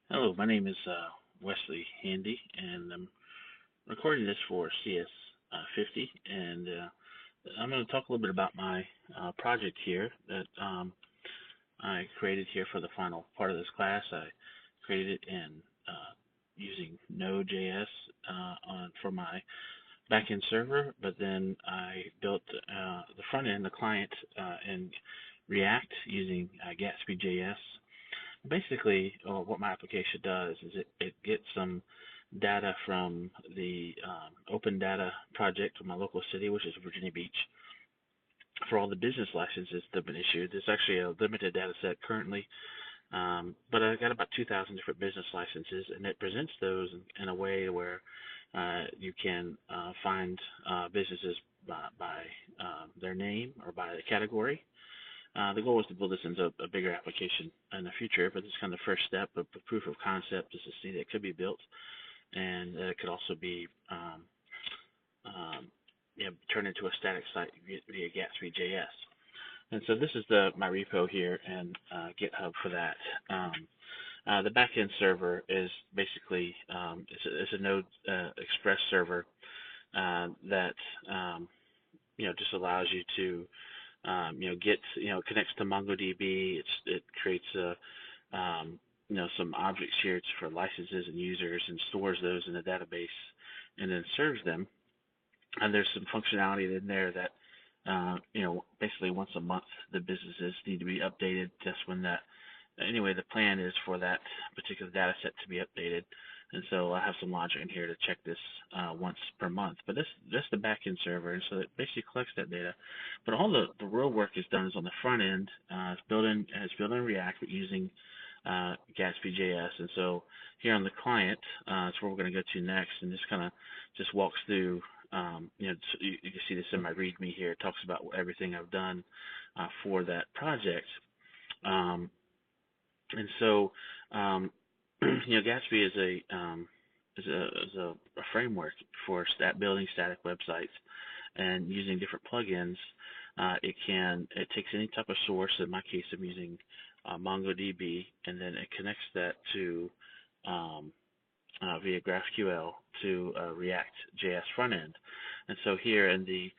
Hello, my name is Wesley Handy, and I'm recording this for CS50, and I'm going to talk a little bit about my project here that I created here for the final part of this class. I created it in using Node.js for my backend server, but then I built the front end, the client, in React using Gatsby.js. Basically, what my application does is it gets some data from the open data project of my local city, which is Virginia Beach, for all the business licenses that have been issued. There's actually a limited data set currently, but I got about 2,000 different business licenses, and it presents those in a way where you can find businesses by their name or by the category. The goal is to build this into a bigger application in the future, but this is kind of the first step of the proof of concept is to see that it could be built, and it could also be turned into a static site via Gatsby.js. And so this is my repo here and GitHub for that. The backend server is basically it's a Node Express server that just allows you to connects to MongoDB. It creates some objects here for licenses and users and stores those in a database and then serves them. And there's some functionality in there that, basically once a month the businesses need to be updated. That's when the plan is for that particular data set to be updated. And so I have some logic in here to check this once per month. But that's the backend server, and so it basically collects that data. But all the real work is done is on the front end. It's built in React, but using Gatsby.js. And so here on the client, that's where we're going to go to next, and this kind of just walks through. You can see this in my README here. It talks about everything I've done for that project. And so Gatsby is a framework for building static websites, and using different plugins. It takes any type of source. In my case, I'm using MongoDB, and then it connects that to via GraphQL to React.js front end. And so here in the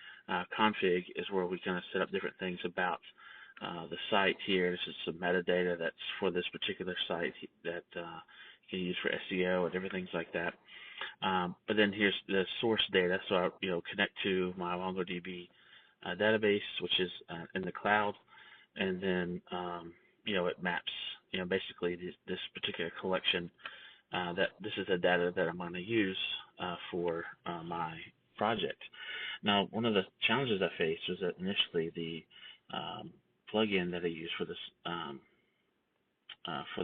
config is where we kind of set up different things about the site here. This is some metadata that's for this particular site that you can use for SEO and different things like that. But then here's the source data. So I connect to my MongoDB database, which is in the cloud, and then it maps basically this particular collection. That this is the data that I'm going to use for my project. Now, one of the challenges I faced was that initially the plugin that I used for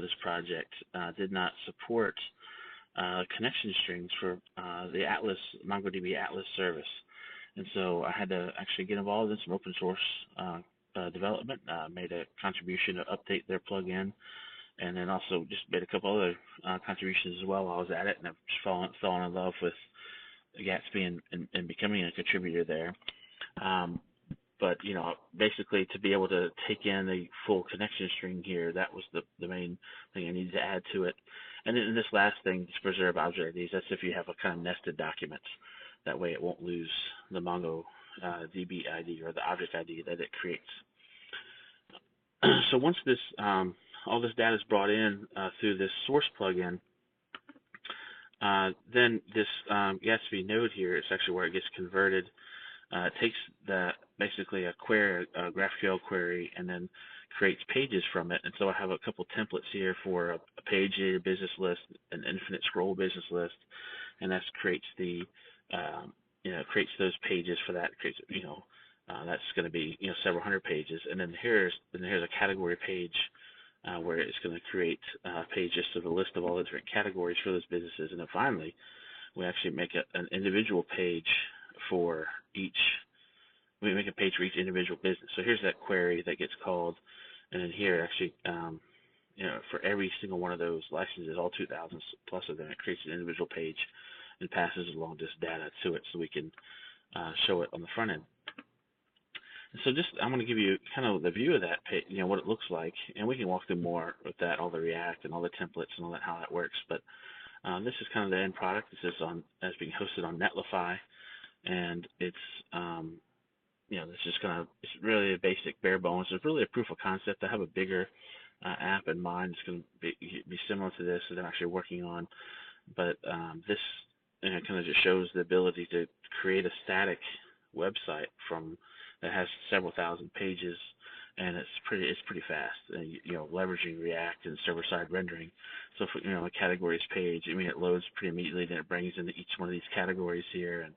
this project did not support connection strings for the MongoDB Atlas service, and so I had to actually get involved in some open source development. Made a contribution to update their plugin, and then also just made a couple other contributions as well while I was at it, and I've just fallen in love with Gatsby and becoming a contributor there. But basically to be able to take in the full connection string here, that was the main thing I needed to add to it. And then this last thing, just preserve object IDs. That's if you have a kind of nested documents. That way it won't lose the MongoDB ID or the object ID that it creates. So once this all this data is brought in through this source plugin, then this Gatsby node here is actually where it gets converted. It takes basically a GraphQL query, and then creates pages from it. And so I have a couple templates here for a paginated business list, an infinite scroll business list, and that creates creates those pages for that. It creates that's going to be several hundred pages, and then here's a category page where it's going to create a page just of a list of all the different categories for those businesses, and then finally we actually make an individual page for each. We make a page for each individual business. So here's that query that gets called, and then here actually, for every single one of those licenses, all 2,000 plus of them, it creates an individual page and passes along this data to it so we can show it on the front end. So just I'm going to give you kind of the view of that page, what it looks like, and we can walk through more with that, all the React and all the templates and all that, how that works. But this is kind of the end product. This is as being hosted on Netlify, and it's this is it's really a basic bare bones. It's really a proof of concept. I have a bigger app in mind. It's going to be similar to this that I'm actually working on, but this kind of just shows the ability to create a static website that has several thousand pages, and it's pretty fast. Leveraging React and server-side rendering. So for a categories page, it loads pretty immediately. Then it brings into each one of these categories here, and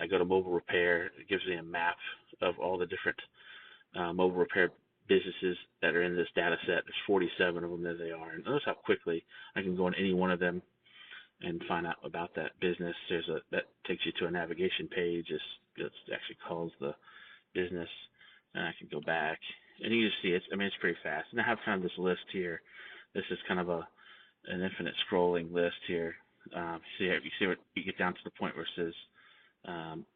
I go to mobile repair. It gives me a map of all the different mobile repair businesses that are in this data set. There's 47 of them. There they are. And notice how quickly I can go on any one of them and find out about that business. That takes you to a navigation page. It actually calls the business, and I can go back, and you can see it's pretty fast. And I have kind of this list here. This is kind of an infinite scrolling list here. You see what you get down to the point where it says,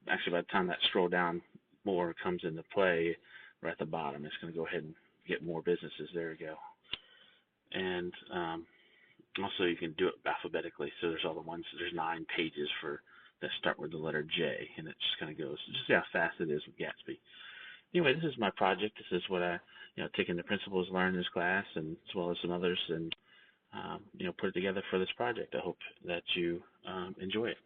actually by the time that scroll down more comes into play, right at the bottom, it's going to go ahead and get more businesses. There we go. And also you can do it alphabetically. So there's 9 pages that start with the letter J, and it just kind of goes. Just see how fast it is with Gatsby. Anyway, this is my project. This is what I, taking the principles learned in this class, and as well as some others, and put it together for this project. I hope that you enjoy it.